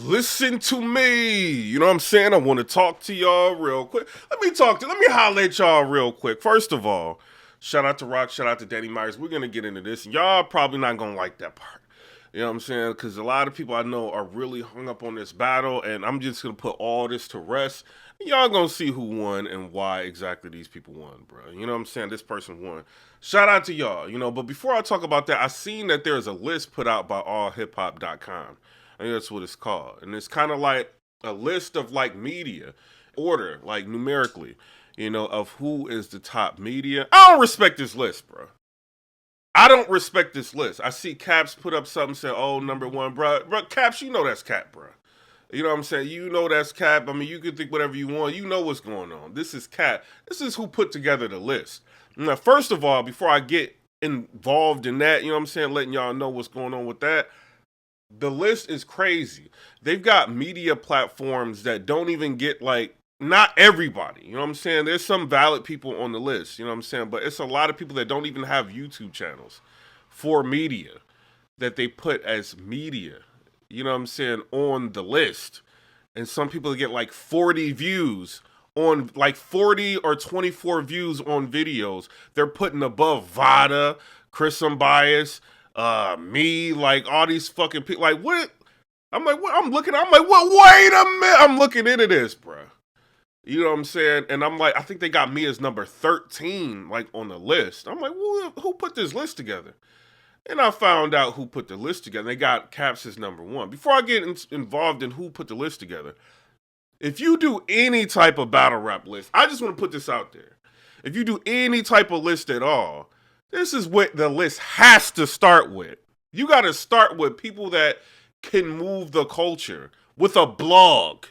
Listen to me. You know what I'm saying? I want to talk to y'all real quick. Let me holler at y'all real quick. First of all, shout out to Rock, shout out to Danny Myers. We're going to get into this. Y'all probably not going to like that part. You know what I'm saying? Because a lot of people I know are really hung up on this battle, and I'm just going to put all this to rest. Y'all going to see who won and why exactly these people won, bro. You know what I'm saying? This person won. Shout out to y'all, but before I talk about that, I seen that there's a list put out by ALLHIPHOP.com. I think that's what it's called. And it's kind of like a list of like media order, like numerically, of who is the top media. I don't respect this list, bro. I don't respect this list. I see Caps put up something saying, oh, number one, bro. Bro, Caps, you know that's Cap, bro. You know what I'm saying? You know that's Cap. I mean, you can think whatever you want. You know what's going on. This is Cap. This is who put together the list. Now, first of all, before I get involved in that, you know what I'm saying, letting y'all know what's going on with that, the list is crazy. They've got media platforms that don't even get not everybody. You know what I'm saying? There's some valid people on the list, you know what I'm saying? But it's a lot of people that don't even have YouTube channels for media that they put as media, you know what I'm saying, on the list. And some people get 40 views on 40 or 24 views on videos. They're putting above Vada, Chris Unbiased, me, all these fucking people. What? I'm like, what? I'm like, what? Wait a minute. I'm looking into this, bro. You know what I'm saying? And I'm like, I think they got me as number 13, on the list. I'm like, well, who put this list together? And I found out who put the list together. They got Caps as number one. Before I get involved in who put the list together, if you do any type of battle rap list, I just want to put this out there. If you do any type of list at all, this is what the list has to start with. You got to start with people that can move the culture with a blog.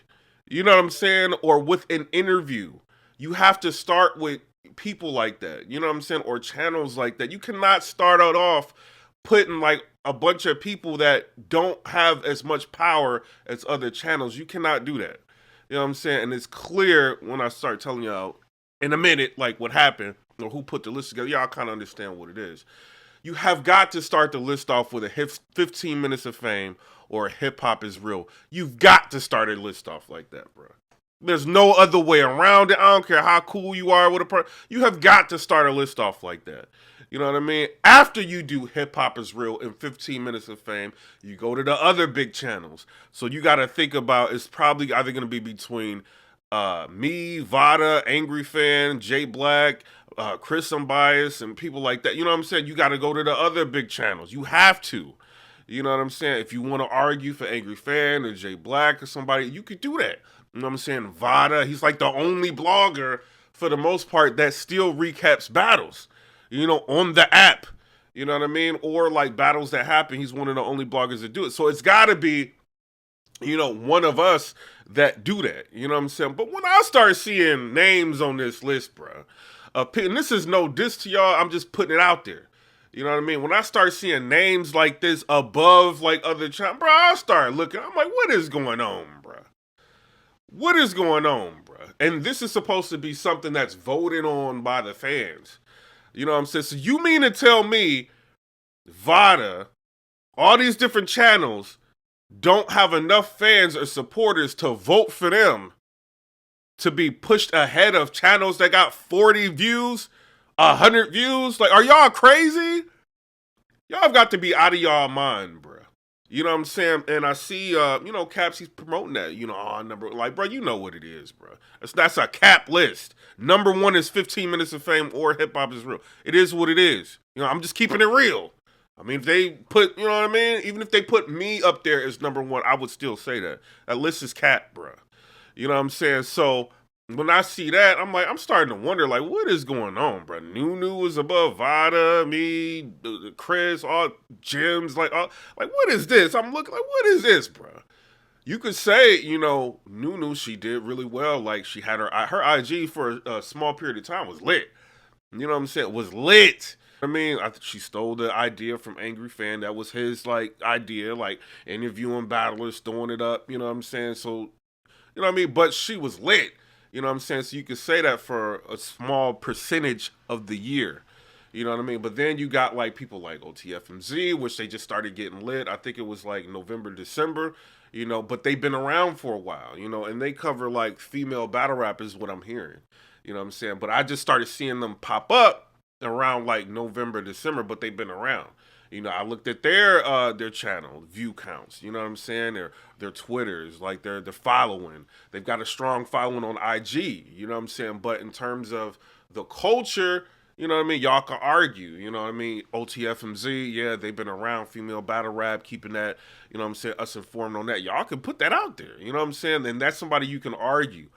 You know what I'm saying? Or with an interview. You have to start with people like that. You know what I'm saying? Or channels like that. You cannot start out off putting a bunch of people that don't have as much power as other channels. You cannot do that. You know what I'm saying? And it's clear when I start telling y'all in a minute, what happened or who put the list together. Y'all kind of understand what it is. You have got to start the list off with a 15 minutes of fame or hip hop is real. You've got to start a list off like that, bro. There's no other way around it. I don't care how cool you are with a person. You have got to start a list off like that. You know what I mean? After you do hip hop is real in 15 minutes of fame, you go to the other big channels. So you got to think about, it's probably either going to be between me, Vada, Angry Fan, Jay Black, Chris Unbiased, and people like that. You know what I'm saying? You got to go to the other big channels. You have to. You know what I'm saying? If you want to argue for Angry Fan or Jay Black or somebody, you could do that. You know what I'm saying? Vada, he's the only blogger for the most part that still recaps battles, on the app. You know what I mean? Or battles that happen, he's one of the only bloggers that do it. So it's got to be, one of us that do that. You know what I'm saying? But when I start seeing names on this list, bro, and this is no diss to y'all, I'm just putting it out there. You know what I mean? When I start seeing names like this above other channels, bro, I start looking. I'm like, what is going on, bro? What is going on, bro? And this is supposed to be something that's voted on by the fans. You know what I'm saying? So you mean to tell me Vada, all these different channels don't have enough fans or supporters to vote for them to be pushed ahead of channels that got 40 views, 100 views? Are y'all crazy? Y'all have got to be out of y'all mind, bro. You know what I'm saying? And I see, Caps, he's promoting that, number, bro, you know what it is, bro. That's a Cap list. Number one is 15 minutes of fame or hip hop is real. It is what it is. I'm just keeping it real. I mean, if they put, you know what I mean? Even if they put me up there as number one, I would still say that. That list is Cap, bro. You know what I'm saying? So when I see that, I'm starting to wonder, what is going on, bro? Nunu is above Vada, me, Chris, all Jims, what is this? I'm looking what is this, bro? You could say, Nunu, she did really well. She had her IG for a small period of time was lit. You know what I'm saying? It was lit. I mean, she stole the idea from Angry Fan. That was his idea, interviewing battlers, throwing it up. You know what I'm saying? So, you know what I mean? But she was lit. You know what I'm saying? So you could say that for a small percentage of the year. You know what I mean? But then you got people like OTFMZ, which they just started getting lit. I think it was November, December. you know, but they've been around for a while, you know, and they cover like female battle rap is what I'm hearing, you know what I'm saying? But I just started seeing them pop up around like November, December, but they've been around. You know, I looked at their channel view counts. You know what I'm saying? Their Twitters, like their following. They've got a strong following on IG. You know what I'm saying? But in terms of the culture, you know what I mean? Y'all can argue. You know what I mean? OTFMZ, yeah, they've been around female battle rap, keeping that. You know what I'm saying? Us informed on that. Y'all can put that out there. You know what I'm saying? And that's somebody you can argue.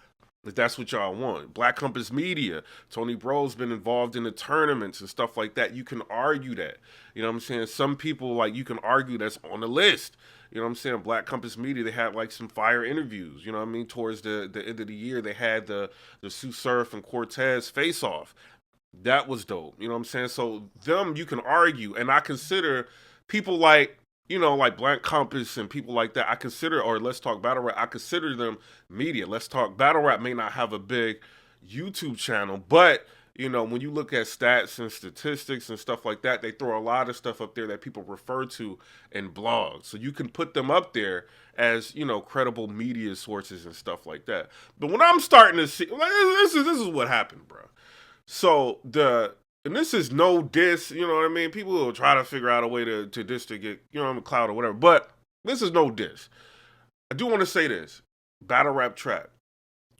If that's what y'all want. Black Compass Media, Tony Bro's been involved in the tournaments and stuff like that. You can argue that. You know what I'm saying? Some people, like, you can argue that's on the list. You know what I'm saying? Black Compass Media, they had, like, some fire interviews. You know what I mean? Towards the end of the year, they had the TSU SURF and Cortez face-off. That was dope. You know what I'm saying? So, them, you can argue. And I consider people like, you know, like Black Compass and people like that, I consider, or Let's Talk Battle Rap, I consider them media. Let's Talk Battle Rap may not have a big YouTube channel, but, you know, when you look at stats and statistics and stuff like that, they throw a lot of stuff up there that people refer to in blogs. So you can put them up there as, you know, credible media sources and stuff like that. But when I'm starting to see, like, this is what happened, bro. So and this is no diss, you know what I mean? People will try to figure out a way to diss to get, you know, clout or whatever. But this is no diss. I do want to say this. Battle Rap Trap.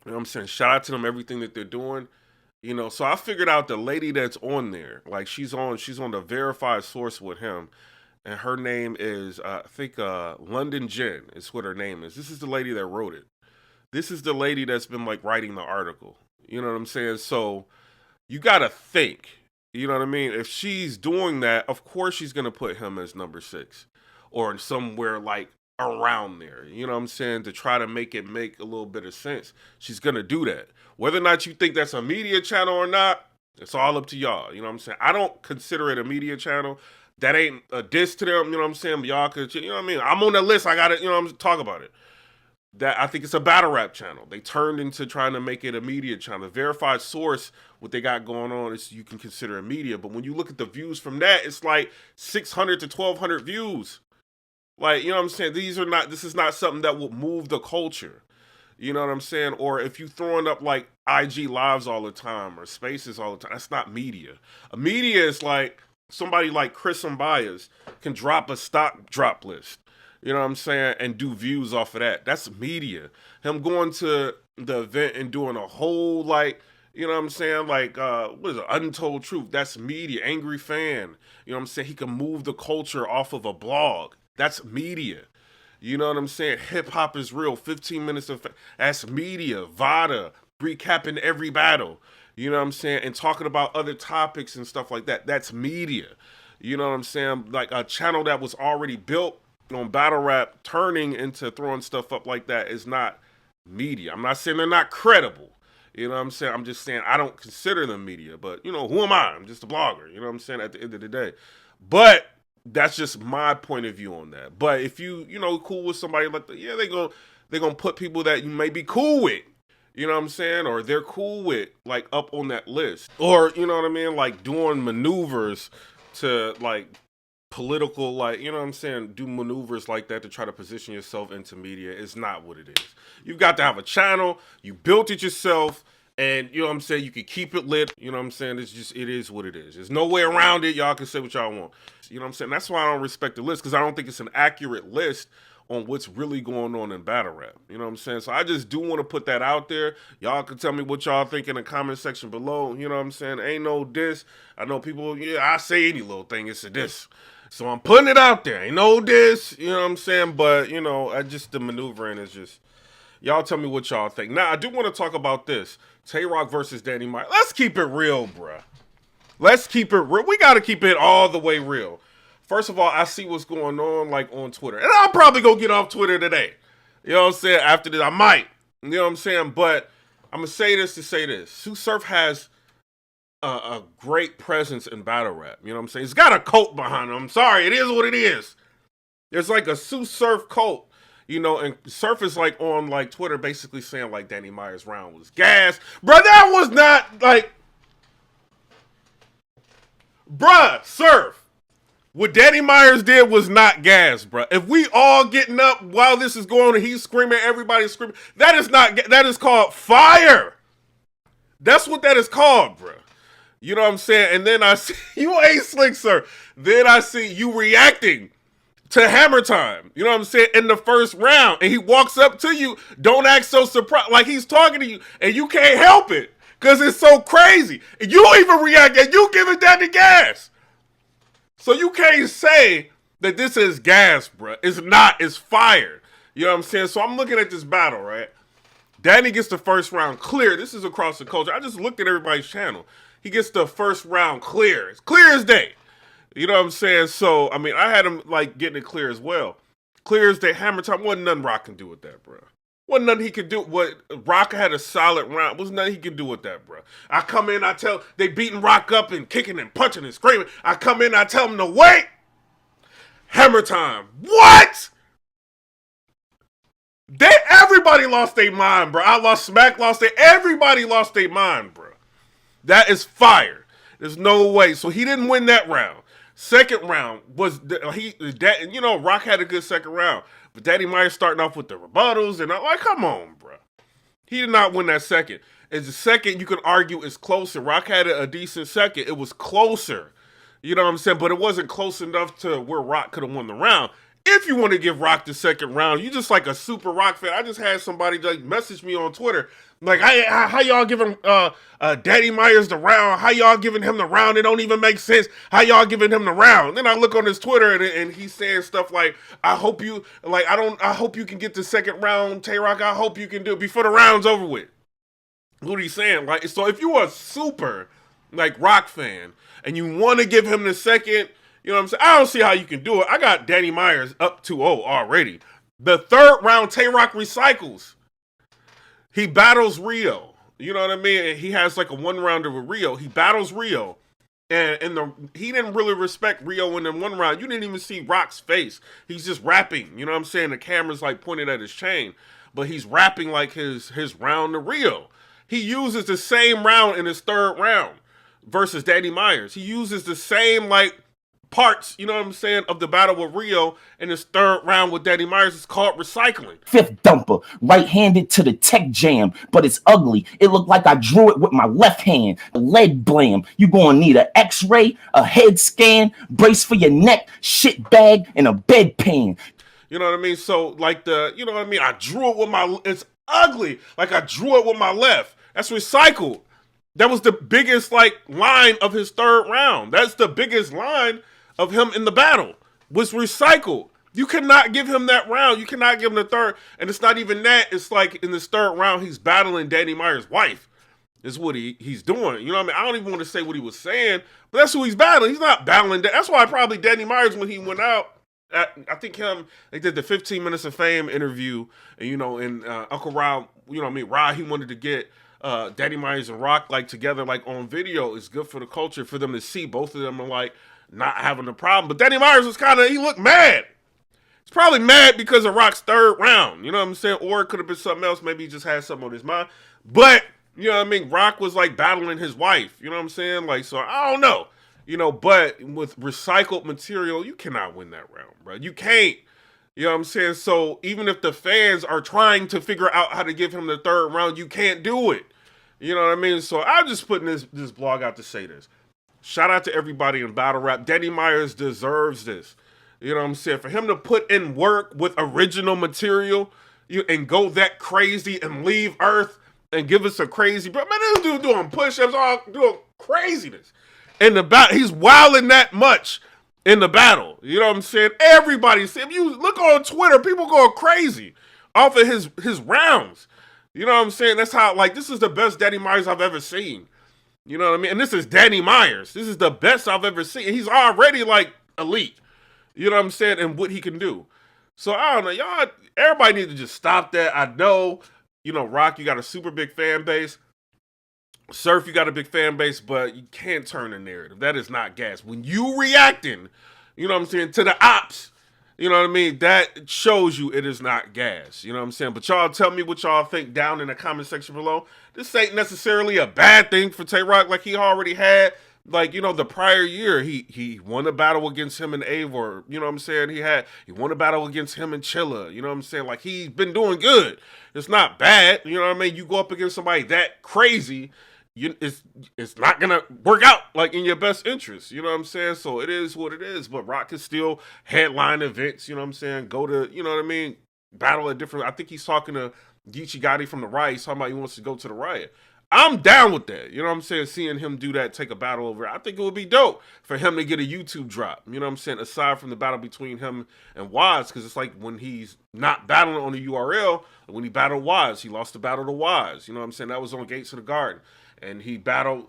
You know what I'm saying? Shout out to them, everything that they're doing. You know, so I figured out the lady that's on there. Like, she's on the verified source with him. And her name is, I think, London Jen is what her name is. This is the lady that wrote it. This is the lady that's been, like, writing the article. You know what I'm saying? So you got to think. You know what I mean? If she's doing that, of course she's going to put him as number 6 or somewhere like around there. You know what I'm saying? To try to make it make a little bit of sense. She's going to do that. Whether or not you think that's a media channel or not, it's all up to y'all. You know what I'm saying? I don't consider it a media channel. That ain't a diss to them. You know what I'm saying? But y'all could, you know what I mean? I'm on that list. I got to, you know what I'm saying? Talk about it. That I think it's a battle rap channel. They turned into trying to make it a media channel. The verified source, what they got going on is you can consider a media. But when you look at the views from that, it's like 600 to 1,200 views. Like, you know what I'm saying? This is not something that will move the culture. You know what I'm saying? Or if you throwing up like IG lives all the time or spaces all the time, that's not media. A media is like somebody like Chris Mbias can drop a stock drop list. You know what I'm saying? And do views off of that. That's media. Him going to the event and doing a whole, like, you know what I'm saying? Like, what is it? Untold Truth. That's media. Angry Fan. You know what I'm saying? He can move the culture off of a blog. That's media. You know what I'm saying? Hip Hop is Real. 15 minutes of... That's media. Vada. Recapping every battle. You know what I'm saying? And talking about other topics and stuff like that. That's media. You know what I'm saying? Like a channel that was already built on battle rap turning into throwing stuff up like that is not media. I'm not saying they're not credible. You know what I'm saying? I'm just saying I don't consider them media. But, you know, who am I? I'm just a blogger. You know what I'm saying? At the end of the day. But that's just my point of view on that. But if you know, cool with somebody like that, yeah, they're gonna put people that you may be cool with. You know what I'm saying? Or they're cool with, like, up on that list. Or, you know what I mean? Like, doing maneuvers to, like, political, like, you know what I'm saying, do maneuvers like that to try to position yourself into media is not what it is. You've got to have a channel, you built it yourself, and, you know what I'm saying, you can keep it lit. You know what I'm saying? It's just, it is what it is. There's no way around it. Y'all can say what y'all want. You know what I'm saying? That's why I don't respect the list, because I don't think it's an accurate list on what's really going on in battle rap. You know what I'm saying? So I just do want to put that out there. Y'all can tell me what y'all think in the comment section below. You know what I'm saying? Ain't no diss. I know people, yeah, I say any little thing, it's a diss. So I'm putting it out there. Ain't no diss, you know what I'm saying? But, you know, the maneuvering is just, y'all tell me what y'all think. Now, I do want to talk about this. TAY ROC versus Danny Myers. Let's keep it real, bruh. Let's keep it real. We got to keep it all the way real. First of all, I see what's going on, like, on Twitter. And I'll probably go get off Twitter today. You know what I'm saying? After this, I might. You know what I'm saying? But I'm going to say this to say this. TSU SURF has a great presence in battle rap. You know what I'm saying? It's got a cult behind him. I'm sorry. It is what it is. There's like a TSU SURF cult. You know, and Surf is like on like Twitter basically saying like Danny Myers' round was gas. Bruh, that was not like... Bruh, Surf. What Danny Myers did was not gas, bro. If we all getting up while this is going on and he's screaming, everybody's screaming, that is not, that is called fire. That's what that is called, bro. You know what I'm saying? And then I see, you ain't slick, sir. Then I see you reacting to Hammer Time. You know what I'm saying? In the first round. And he walks up to you, don't act so surprised, like he's talking to you, and you can't help it. Because it's so crazy. And you even react, and you giving that the gas. So you can't say that this is gas, bro. It's not. It's fire. You know what I'm saying? So I'm looking at this battle, right? Danny gets the first round clear. This is across the culture. I just looked at everybody's channel. He gets the first round clear. It's clear as day. You know what I'm saying? So, I mean, I had him, like, getting it clear as well. Clear as day. Hammer Time. Wasn't nothing Rock can do with that, bro. Wasn't nothing he could do. What Rock had a solid round. Wasn't nothing he could do with that, bro. I come in, I tell, they beating Rock up and kicking and punching and screaming. I come in, I tell him to wait. Hammer Time. What? Everybody lost their mind, bro. I lost, Smack lost their, everybody lost their mind, bro. That is fire. There's no way. So he didn't win that round. Second round was, you know, Rock had a good second round. But Danny Myers starting off with the rebuttals, and I'm like, come on, bro. He did not win that second. As the second, you can argue is closer. Rock had a decent second. It was closer. You know what I'm saying? But it wasn't close enough to where Rock could have won the round. If you want to give Rock the second round, you just like a super Rock fan. I just had somebody like message me on Twitter. Like, how y'all giving Danny Myers the round? How y'all giving him the round? It don't even make sense. How y'all giving him the round? Then I look on his Twitter and he's saying stuff like, I hope you can get the second round, Tay Roc. I hope you can do it before the round's over with. What he's saying, like, so if you are a super like Rock fan and you want to give him the second, you know what I'm saying? I don't see how you can do it. I got Danny Myers up 2-0 already. The third round, Tay Roc recycles. He battles Rio. You know what I mean? He has like a one rounder with Rio. He battles Rio. And he didn't really respect Rio in the one round. You didn't even see Rock's face. He's just rapping. You know what I'm saying? The camera's like pointed at his chain. But he's rapping like his round to Rio. He uses the same round in his third round versus Danny Myers. He uses the same like parts, you know what I'm saying, of the battle with Rio in his third round with Danny Myers. It's called recycling. Fifth dumper, right-handed to the tech jam, but it's ugly. It looked like I drew it with my left hand. A lead blam. You gonna need an x-ray, a head scan, brace for your neck, shit bag, and a bedpan. You know what I mean? So, like you know what I mean? I drew it with it's ugly. Like I drew it with my left. That's recycled. That was the biggest, like, line of his third round. That's the biggest line of him in the battle, was recycled. You cannot give him that round. You cannot give him the third. And it's not even that. It's like in this third round, he's battling Danny Myers' wife. Is what he's doing. You know what I mean? I don't even want to say what he was saying, but that's who he's battling. He's not battling. That's why probably Danny Myers, when he went out, I think they did the 15 Minutes of Fame interview, and, you know, and Uncle Rob, you know what I mean? Rob, he wanted to get Danny Myers and Rock like together, like on video. It's good for the culture for them to see both of them are like not having a problem. But Danny Myers was he looked mad. He's probably mad because of Rock's third round. You know what I'm saying? Or it could have been something else. Maybe he just had something on his mind. But, you know what I mean? Rock was like battling his wife. You know what I'm saying? Like, so I don't know. You know, but with recycled material, you cannot win that round, bro. You can't. You know what I'm saying? So even if the fans are trying to figure out how to give him the third round, you can't do it. You know what I mean? So I'm just putting this blog out to say this. Shout out to everybody in battle rap. Danny Myers deserves this. You know what I'm saying? For him to put in work with original material and go that crazy and leave Earth and give us a crazy, bro. Man, this dude doing push-ups, all doing craziness. In the battle, he's wilding that much in the battle. You know what I'm saying? Everybody's, if you look on Twitter, people going crazy off of his rounds. You know what I'm saying? That's how, like, this is the best Danny Myers I've ever seen. You know what I mean? And this is Danny Myers. This is the best I've ever seen. He's already, like, elite. You know what I'm saying? And what he can do. So, I don't know. Y'all, everybody needs to just stop that. I know, you know, Rock, you got a super big fan base. Surf, you got a big fan base, but you can't turn the narrative. That is not gas. When you reacting, you know what I'm saying, to the ops, you know what I mean, that shows you it is not gas. You know what I'm saying? But y'all tell me what y'all think down in the comment section below. This ain't necessarily a bad thing for Tay Roc, like he already had Like, you know, the prior year, he won a battle against him and Avor. You know what I'm saying? He won a battle against him and Chilla. You know what I'm saying? Like, he's been doing good. It's not bad. You know what I mean? You go up against somebody that crazy, it's not gonna work out like in your best interest. You know what I'm saying? So it is what it is. But Rock can still headline events. You know what I'm saying? Go to, you know what I mean? Battle at different. I think he's talking to Geechee Gotti from the Riot. He's talking about he wants to go to the Riot. I'm down with that. You know what I'm saying? Seeing him do that, take a battle over, I think it would be dope for him to get a YouTube drop. You know what I'm saying? Aside from the battle between him and Waz, because it's like when he's not battling on the URL, when he battled Waz, he lost the battle to Waz. You know what I'm saying? That was on Gates of the Garden. And he battled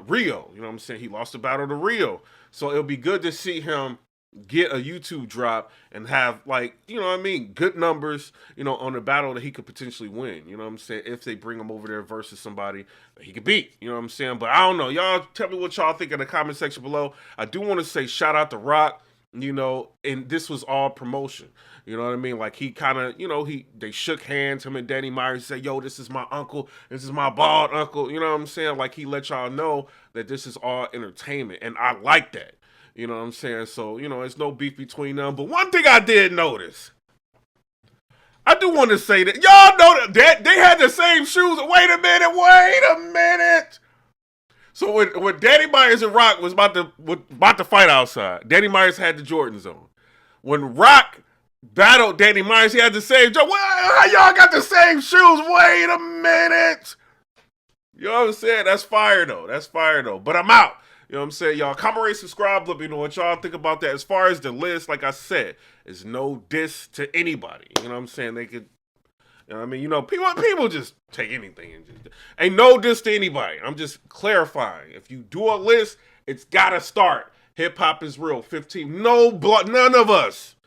Rio. You know what I'm saying? He lost the battle to Rio. So it'll be good to see him get a YouTube drop and have, like, you know what I mean, good numbers, you know, on a battle that he could potentially win. You know what I'm saying? If they bring him over there versus somebody that he could beat. You know what I'm saying? But I don't know. Y'all tell me what y'all think in the comment section below. I do want to say shout out to Rock, you know, and this was all promotion. You know what I mean? Like, he kind of, you know, they shook hands, him and Danny Myers, said, yo, this is my uncle. This is my bald uncle. You know what I'm saying? Like, he let y'all know that this is all entertainment. And I like that. You know what I'm saying? So, you know, there's no beef between them. But one thing I did notice, I do want to say that y'all know that they had the same shoes. Wait a minute. So when Danny Myers and Rock was about to fight outside, Danny Myers had the Jordans on. When Rock battled Danny Myers, he had the same. How y'all got the same shoes? Wait a minute. You know what I'm saying? That's fire though. But I'm out. You know what I'm saying? Y'all comment, rate, subscribe. Let me know what y'all think about that. As far as the list, like I said, it's no diss to anybody. You know what I'm saying? They could, you know what I mean? You know, people just take anything. And just, ain't no diss to anybody. I'm just clarifying. If you do a list, it's got to start. Hip Hop is Real 15. No blood. None of us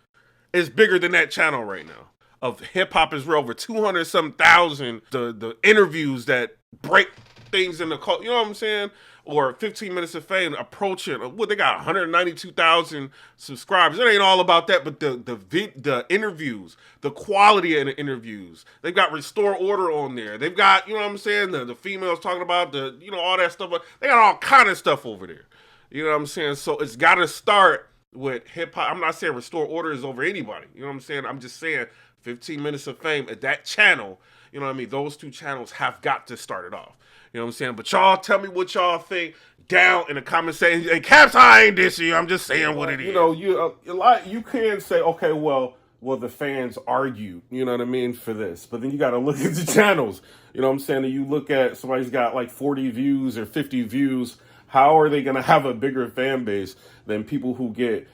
is bigger than that channel right now. Of Hip Hop is Real, over 200-some thousand. The interviews that break things in the culture. You know what I'm saying? Or 15 Minutes of Fame approaching, what, they got 192,000 subscribers. It ain't all about that, but the interviews, the quality of the interviews. They've got Restore Order on there. They've got, you know what I'm saying, the females talking about you know, all that stuff. They got all kind of stuff over there. You know what I'm saying? So it's got to start with hip hop. I'm not saying Restore Order is over anybody. You know what I'm saying? I'm just saying 15 Minutes of Fame at that channel, you know what I mean? Those two channels have got to start it off. You know what I'm saying? But y'all tell me what y'all think down in the comment section. Hey, Caps, I ain't dissing you. I'm just saying what it is. You know, you can say, okay, well, the fans argue, you know what I mean, for this. But then you got to look at the channels. You know what I'm saying? You look at somebody's got like 40 views or 50 views. How are they going to have a bigger fan base than people who get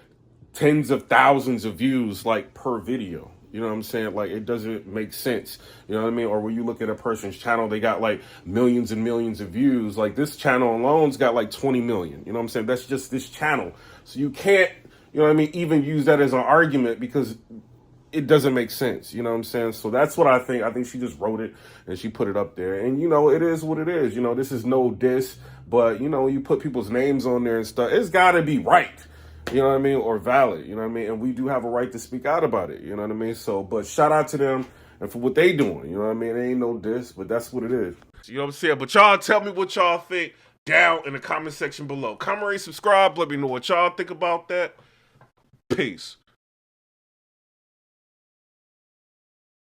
tens of thousands of views like per video? You know what I'm saying? Like, it doesn't make sense. You know what I mean? Or when you look at a person's channel, they got like millions and millions of views. Like, this channel alone's got like 20 million. You know what I'm saying? That's just this channel. So you can't, you know what I mean, even use that as an argument because it doesn't make sense. You know what I'm saying? So that's what I think. I think she just wrote it and she put it up there. And, you know, it is what it is. You know, this is no diss. But, you know, you put people's names on there and stuff. It's got to be right. You know what I mean? Or valid, you know what I mean? And we do have a right to speak out about it, you know what I mean? So, but shout out to them and for what they doing, you know what I mean? It ain't no diss, but that's what it is. You know what I'm saying? But y'all tell me what y'all think down in the comment section below. Comment, rate, subscribe. Let me know what y'all think about that. Peace.